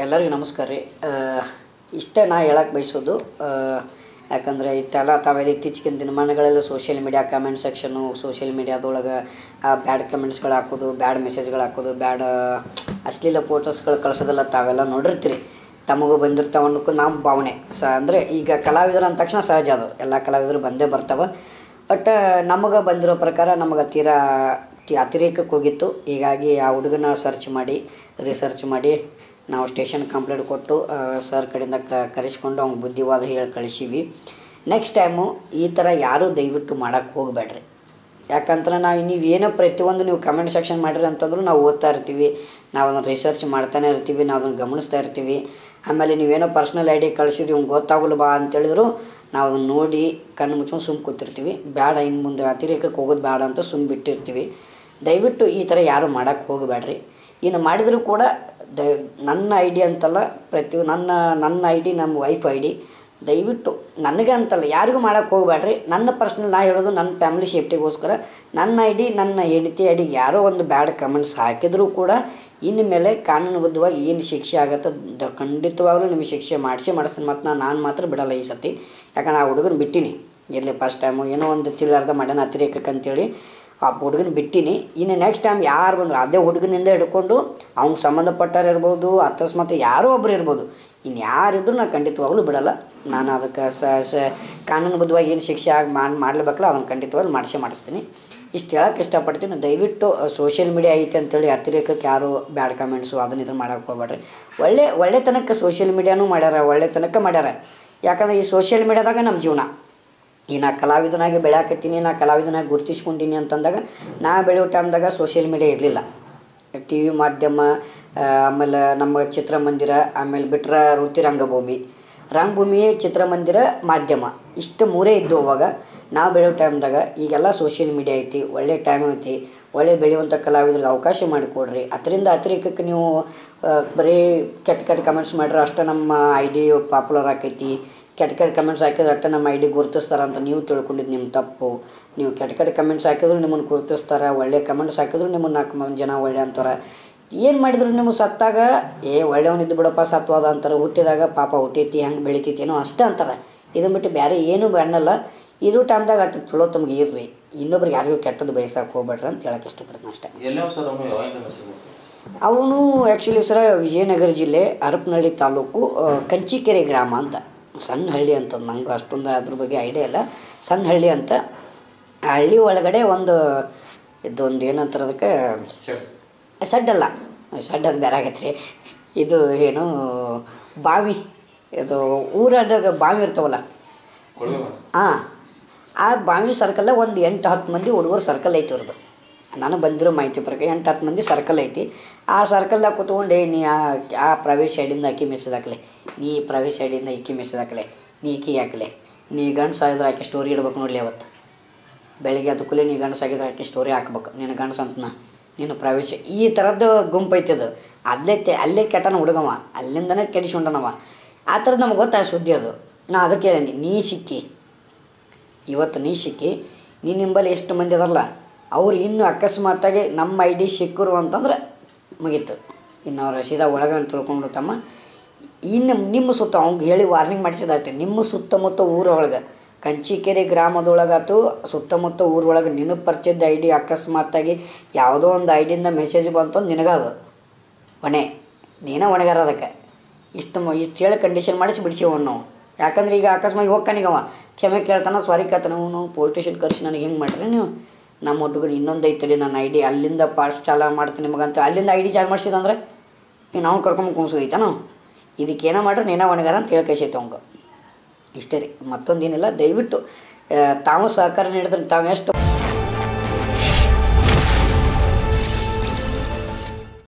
ಎಲ್ಲರಿಗೂ ನಮಸ್ಕಾರ ರೀ. ಇಷ್ಟೇ ನಾ ಹೇಳಕ್ಕೆ ಬಯಸೋದು. ಯಾಕಂದರೆ ಇಷ್ಟೆಲ್ಲ ತಾವೆಲ್ಲ ಇತ್ತೀಚಿನ ದಿನಮಾನಗಳೆಲ್ಲ social media comment section, social ಮೀಡಿಯಾದೊಳಗೆ ಬ್ಯಾಡ್ ಕಮೆಂಟ್ಸ್ಗಳು ಹಾಕೋದು, ಬ್ಯಾಡ್ ಮೆಸೇಜ್ಗಳು ಹಾಕೋದು, ಬ್ಯಾಡ್ ಅಶ್ಲೀಲ ಫೋಟೋಸ್ಗಳು ಕಳ್ಸೋದೆಲ್ಲ ತಾವೆಲ್ಲ ನೋಡಿರ್ತೀರಿ. ತಮಗೂ ಬಂದಿರ್ತಾವೆ ಅನ್ನೋಕ್ಕೂ ನಮ್ಮ ಭಾವನೆ ಅಂದರೆ ಈಗ ಕಲಾವಿದರು ಅಂದ ತಕ್ಷಣ ಸಹಜ ಅದು, ಎಲ್ಲ ಕಲಾವಿದರು ಬಂದೇ ಬರ್ತಾವೆ. ಬಟ್ ನಮಗೆ ಬಂದಿರೋ ಪ್ರಕಾರ ನಮಗೆ ಅತಿರೇಕಕ್ಕೆ ಹೋಗಿತ್ತು. ಹೀಗಾಗಿ ಆ ಹುಡುಗನ ರಿಸರ್ಚ್ ಮಾಡಿ ನಾವು ಸ್ಟೇಷನ್ ಕಂಪ್ಲೇಂಟ್ ಕೊಟ್ಟು ಸರ್ ಕಡೆಯಿಂದ ಕರೆಸ್ಕೊಂಡು ಅವ್ನಿಗೆ ಬುದ್ಧಿವಾದ ಹೇಳಿ ಕಳಿಸೀವಿ. ನೆಕ್ಸ್ಟ್ ಟೈಮು ಈ ಥರ ಯಾರೂ ದಯವಿಟ್ಟು ಮಾಡೋಕ್ಕೆ ಹೋಗಬೇಡ್ರಿ. ಯಾಕಂದ್ರೆ ನೀವೇನೋ ಪ್ರತಿಯೊಂದು ನೀವು ಕಮೆಂಟ್ ಸೆಕ್ಷನ್ ಮಾಡಿರಿ ಅಂತಂದ್ರೂ ನಾವು ಓದ್ತಾ ಇರ್ತೀವಿ, ನಾವು ಅದನ್ನು ರಿಸರ್ಚ್ ಮಾಡ್ತಾನೆ ಇರ್ತೀವಿ, ನಾವು ಅದನ್ನು ಗಮನಿಸ್ತಾ ಇರ್ತೀವಿ. ಆಮೇಲೆ ನೀವೇನೋ ಪರ್ಸ್ನಲ್ ಐಡಿ ಕಳಿಸಿದ್ರಿ ಇವ್ನು ಗೊತ್ತಾಗಲ್ಲ ಬಾ ಅಂತೇಳಿದ್ರು ನಾವು ಅದನ್ನು ನೋಡಿ ಕಣ್ಣು ಮುಚ್ಕೊಂಡು ಸುಮ್ಮ ಕೂತಿರ್ತೀವಿ. ಬೇಡ, ಇನ್ನು ಮುಂದೆ ಅತಿರೇಕಕ್ಕೆ ಹೋಗೋದು ಬೇಡ ಅಂತ ಸುಮ್ಮ ಬಿಟ್ಟಿರ್ತೀವಿ. ದಯವಿಟ್ಟು ಈ ಥರ ಯಾರು ಮಾಡೋಕ್ಕೆ ಹೋಗಬೇಡ್ರಿ. ಇನ್ನು ಮಾಡಿದರೂ ಕೂಡ ನನ್ನ ಐ ಡಿ ಅಂತಲ್ಲ, ನನ್ನ ಐ ಡಿ ನಮ್ಮ ವೈಫ್ ಐ ಡಿ. ದಯವಿಟ್ಟು ನನಗೆ ಅಂತಲ್ಲ ಯಾರಿಗೂ ಮಾಡೋಕ್ಕೆ ಹೋಗಬೇಡ್ರಿ. ನನ್ನ ಪರ್ಸ್ನಲ್ ನಾ ಹೇಳೋದು ನನ್ನ ಫ್ಯಾಮಿಲಿ ಸೇಫ್ಟಿಗೋಸ್ಕರ ನನ್ನ ಐ ಡಿ, ನನ್ನ ಹೆಂಡತಿ ಐ ಡಿಗೆ ಯಾರೋ ಒಂದು ಬ್ಯಾಡ್ ಕಮೆಂಟ್ಸ್ ಹಾಕಿದರೂ ಕೂಡ ಇನ್ನು ಮೇಲೆ ಕಾನೂನುಬದ್ಧವಾಗಿ ಏನು ಶಿಕ್ಷೆ ಆಗುತ್ತೆ ಖಂಡಿತವಾಗ್ಲೂ ನಿಮಗೆ ಶಿಕ್ಷೆ ಮಾಡಿಸ್ತೀನಿ. ಮತ್ತು ನಾನು ಮಾತ್ರ ಬಿಡಲ್ಲ ಈ ಸತಿ. ಯಾಕಂದ್ರೆ ಆ ಹುಡುಗನ ಬಿಟ್ಟಿನಿ. ಇರಲಿ ಫಸ್ಟ್ ಟೈಮು ಏನೋ ಒಂದು ತಿಳಾರ್ದ ಮಾಡ್ಯಾನ ಅತಿರೇಕಕ್ಕೆ ಅಂತೇಳಿ ಆ ಹುಡುಗನ ಬಿಟ್ಟಿನಿ. ಇನ್ನು ನೆಕ್ಸ್ಟ್ ಟೈಮ್ ಯಾರು ಬಂದರು ಅದೇ ಹುಡುಗನಿಂದ ಹಿಡ್ಕೊಂಡು ಅವ್ನಿಗೆ ಸಂಬಂಧಪಟ್ಟವ್ರು ಇರ್ಬೋದು, ಅಕಸ್ಮಾತ್ ಯಾರೋ ಒಬ್ಬರು ಇರ್ಬೋದು, ಇನ್ನು ಯಾರಿದ್ರು ನಾನು ಖಂಡಿತವಾಗ್ಲೂ ಬಿಡಲ್ಲ. ನಾನು ಅದಕ್ಕೆ ಕಾನೂನುಬದ್ಧವಾಗಿ ಏನು ಶಿಕ್ಷೆ ಮಾಡಲೇಬೇಕಲ್ಲ ಅದನ್ನು ಖಂಡಿತವಾಗ್ಲೂ ಮಾಡಿಸ್ತೀನಿ. ಇಷ್ಟು ಹೇಳೋಕ್ಕೆ ಇಷ್ಟಪಡ್ತೀನಿ. ದಯವಿಟ್ಟು ಸೋಷಿಯಲ್ ಮೀಡಿಯಾ ಐತೆ ಅಂತೇಳಿ ಅತಿರೇಕಕ್ಕೆ ಯಾರು ಬ್ಯಾಡ್ ಕಮೆಂಟ್ಸು ಅದನ್ನ ಇದನ್ನು ಮಾಡೋಕ್ಕೆ ಹೋಗ್ಬೇಡ್ರಿ. ಒಳ್ಳೆತನಕ್ಕೆ ಸೋಷಿಯಲ್ ಮೀಡಿಯಾನೂ ಒಳ್ಳೆತನಕ್ಕೆ ಮಾಡ್ಯಾರ. ಯಾಕಂದರೆ ಈ ಸೋಷಿಯಲ್ ಮೀಡಿಯಾದಾಗ ನಮ್ಮ ಜೀವನ. ಈಗ ನಾ ಕಲಾವಿದನಾಗಿ ಬೆಳೆಯಾಕತ್ತೀನಿ, ನಾ ಕಲಾವಿದನಾಗಿ ಗುರುತಿಸ್ಕೊಂಡೀನಿ ಅಂತಂದಾಗ ನಾ ಬೆಳೆಯೋ ಟೈಮ್ದಾಗ ಸೋಷಿಯಲ್ ಮೀಡಿಯಾ ಇರಲಿಲ್ಲ. ಟಿ ವಿ ಮಾಧ್ಯಮ, ಆಮೇಲೆ ನಮ್ಮ ಚಿತ್ರಮಂದಿರ, ಆಮೇಲೆ ಬಿಟ್ಟರೆ ವೃತ್ತಿ ರಂಗಭೂಮಿ, ಚಿತ್ರಮಂದಿರ, ಮಾಧ್ಯಮ, ಇಷ್ಟು ಮೂರೇ ಇದ್ದು ಅವಾಗ ನಾವು ಬೆಳೆಯೋ ಟೈಮ್ದಾಗ. ಈಗೆಲ್ಲ ಸೋಷಿಯಲ್ ಮೀಡಿಯಾ ಐತಿ, ಒಳ್ಳೆ ಟೈಮ್ ಐತಿ, ಒಳ್ಳೆ ಬೆಳೆಯುವಂಥ ಕಲಾವಿದ್ರಿಗೆ ಅವಕಾಶ ಮಾಡಿಕೊಡ್ರಿ. ಅದರಿಂದ ಅತಿರೇಕಕ್ಕೆ ನೀವು ಬರೀ ಕೆಟ್ಟ ಕಮೆಂಟ್ಸ್ ಮಾಡ್ರೆ ಅಷ್ಟೇ ನಮ್ಮ ಐ ಡಿ ಪಾಪ್ಯುಲರ್ ಆಕೈತಿ. ಕೆಟ್ಟ ಕಮೆಂಟ್ಸ್ ಹಾಕಿದ್ರೆ ಅಷ್ಟೇ ನಮ್ಮ ಐ ಡಿ ಗುರುತಿಸ್ತಾರಂತ ನೀವು ತಿಳ್ಕೊಂಡಿದ್ದು ನಿಮ್ಮ ತಪ್ಪು. ನೀವು ಕೆಟ್ಟ ಕಮೆಂಟ್ಸ್ ಹಾಕಿದ್ರು ನಿಮ್ಮನ್ನು ಗುರುತಿಸ್ತಾರೆ, ಒಳ್ಳೆ ಕಮೆಂಟ್ಸ್ ಹಾಕಿದ್ರು ನಿಮ್ಮನ್ನು 4 ಜನ ಒಳ್ಳೆ ಅಂತಾರೆ. ಏನು ಮಾಡಿದ್ರು ನಿಮ್ಮ ಸತ್ತಾಗ ಒಳ್ಳೆಯವನಿದ್ದು ಬಿಡಪ್ಪ ಸತ್ವಾದ ಅಂತಾರೆ, ಹುಟ್ಟಿದಾಗ ಪಾಪ ಹುಟ್ಟೈತಿ ಹೆಂಗೆ ಬೆಳಿತೈತೇನೋ ಅಷ್ಟೇ ಅಂತಾರೆ. ಇದನ್ನು ಬಿಟ್ಟು ಬೇರೆ ಏನೂ ಅನ್ನಲ್ಲ. ಇರೋ ಟೈಮ್ದಾಗ ಅಷ್ಟು ಚಲೋ ತಮ್ಗೆ ಇರ್ರಿ, ಇನ್ನೊಬ್ರಿಗೆ ಯಾರಿಗೂ ಕೆಟ್ಟದ್ದು ಬಯಸಕ್ಕೆ ಹೋಗ್ಬೇಡ್ರಿ ಅಂತ ಹೇಳಕ್ಕೆ ಇಷ್ಟಪಡ್ತೀನಿ ಅಷ್ಟೇ. ಅವನು ಆ್ಯಕ್ಚುಲಿ ಸರ್ ವಿಜಯನಗರ ಜಿಲ್ಲೆ ಹರಪನಹಳ್ಳಿ ತಾಲೂಕು ಕಂಚಿಕೆರೆ ಗ್ರಾಮ ಅಂತ, ಸಣ್ಣ ಹಳ್ಳಿ ಅಂತ. ನಂಗೆ ಅಷ್ಟೊಂದು ಅದ್ರ ಬಗ್ಗೆ ಐಡಿಯಾ ಇಲ್ಲ. ಸಣ್ಣ ಹಳ್ಳಿ ಅಂತ. ಆ ಹಳ್ಳಿ ಒಳಗಡೆ ಇದೊಂದು ಏನಂತಾರೆ ಅದಕ್ಕೆ ಸಡ್ ಅಂತ ಬೇರೆ ಆಗತ್ತೆ ರೀ. ಇದು ಏನು ಬಾವಿ, ಇದು ಊರಾಗ ಬಾವಿ ಇರ್ತಾವಲ್ಲ, ಹಾಂ, ಆ ಬಾವಿ ಸರ್ಕಲ್ದಾಗ ಒಂದು 8-10 ಮಂದಿ ಹುಡುಗರು ಸರ್ಕಲ್ ಐತಿ ಅವ್ರದ್ದು. ನನಗೆ ಬಂದಿರೋ ಮಾಹಿತಿ ಪ್ರಕಾರ 8-10 ಮಂದಿ ಸರ್ಕಲ್ ಐತಿ. ಆ ಸರ್ಕಲ್ದಾಗ ಕೂತ್ಕೊಂಡು ನೀ ಆ ಪ್ರೈವೇಟ್ ಸೈಡಿಂದ ಆಕಿ ಮೆಸೇಜ್ ಹಾಕಲೆ, ನೀ ಪ್ರೈವೇಟ್ ಸೈಡಿಂದ ಈಕಿ ಮೆಸೇಜ್ ಹಾಕಲೆ, ನೀ ಈಕಿಗೆ ಹಾಕಲೆ, ನೀ ಗಂಡ್ಸು ಆಗಿದ್ರೆ ಆಕೆ ಸ್ಟೋರಿ ಇಡ್ಬೇಕು ನೋಡಲಿ. ಅವತ್ತು ಬೆಳಿಗ್ಗೆ ಅದು ಕೂಲೆ ನೀ ಗಂಡ್ಸು ಆಗಿದ್ರೆ ಆಕೆ ಸ್ಟೋರಿ ಹಾಕ್ಬೇಕು, ನೀನು ಗಂಡ್ಸು ಅಂತ ನೀನು ಪ್ರೈವೇಟ್ ಈ ಥರದ್ದು ಗುಂಪು ಐತಿ. ಅದು ಅಲ್ಲೇ ಕೆಟ್ಟನ ಹುಡುಗವ, ಅಲ್ಲಿಂದನೇ ಕೆಡಿಸ್ಕೊಂಡನವ. ಆ ಥರದ್ದು ನಮ್ಗೆ ಗೊತ್ತಾಯ್ತು ಸುದ್ದಿ ಅದು. ನಾ ಅದಕ್ಕೆ ಹೇಳೀನಿ, ಇವತ್ತು ನೀ ಸಿಕ್ಕಿ ನಿಂಬಲ್ಲಿ ಎಷ್ಟು ಮಂದಿ ಅದರಲ್ಲ ಅವ್ರು ಇನ್ನೂ ಅಕಸ್ಮಾತಾಗಿ ನಮ್ಮ ಐ ಡಿ ಸಿಕ್ಕರು ಅಂತಂದ್ರೆ ಮುಗೀತು. ಇನ್ನು ಅವ್ರು ಸೀದಾ ಒಳಗೆ ಅಂತ ತಿಳ್ಕೊಂಡು ತಮ್ಮ. ಇನ್ನು ನಿಮ್ಮ ಸುತ್ತ ಅವ್ನಿಗೆ ಹೇಳಿ ವಾರ್ನಿಂಗ್ ಮಾಡಿಸಿದಷ್ಟೇ. ನಿಮ್ಮ ಸುತ್ತಮುತ್ತ ಊರೊಳಗೆ ಕಂಚಿಕೆರೆ ಗ್ರಾಮದೊಳಗಾತು ಸುತ್ತಮುತ್ತ ಊರೊಳಗೆ ನಿನಗೆ ಪರಿಚಯದ ಐ ಡಿ ಅಕಸ್ಮಾತಾಗಿ ಯಾವುದೋ ಒಂದು ಐ ಡಿಯಿಂದ ಮೆಸೇಜ್ ಬಂತು ನಿನಗದು ನೀನೇ ಹೊಣೆಗಾರ. ಅದಕ್ಕೆ ಇಷ್ಟು ಹೇಳಿ ಕಂಡೀಷನ್ ಮಾಡಿಸಿ ಬಿಡಿಸಿವನು ನಾವು. ಯಾಕಂದ್ರೆ ಈಗ ಅಕಸ್ಮಾತ್ ಹೋಗ್ಕನಿಗವ ಕ್ಷಮೆ ಕೇಳ್ತಾನೆ, ಸಾರಿ ಕೇಳ್ತಾನೆ, ಅವನು ಪೊಲೀಸ್ ಸ್ಟೇಷನ್ ಕರೆಸಿ ನನಗೆ ಹೆಂಗೆ ಮಾಡ್ರಿ ನೀವು, ನಮ್ಮ ಹುಡುಗರು ಇನ್ನೊಂದು ಐತಡಿ ನನ್ನ ಐ ಡಿ ಅಲ್ಲಿಂದ ಪಾಸ್ಟ್ ಚಾಲ ಮಾಡ್ತೀನಿ ನಿಮಗಂತ ಅಲ್ಲಿಂದ ಐ ಡಿ ಚಾರ್ಜ್ ಮಾಡಿಸಿದಂದ್ರೆ ಈಗ ನಾವು ಕರ್ಕೊಂಡು ಕುಣಿಸೋದೈತ ನಾವು. ಇದಕ್ಕೇನೋ ಮಾಡ್ರೆ ನೀನೇ ಹೊಣೆಗಾರ ಅಂತ ಹೇಳಿ ಕೈಸೈತೆ ಅವಂಗೆ. ಇಷ್ಟೇ ರೀ, ಮತ್ತೊಂದೇನಿಲ್ಲ. ದಯವಿಟ್ಟು ತಾವು ಸಹಕಾರ ನೀಡಿದ್ರೆ ತಾವು ಎಷ್ಟು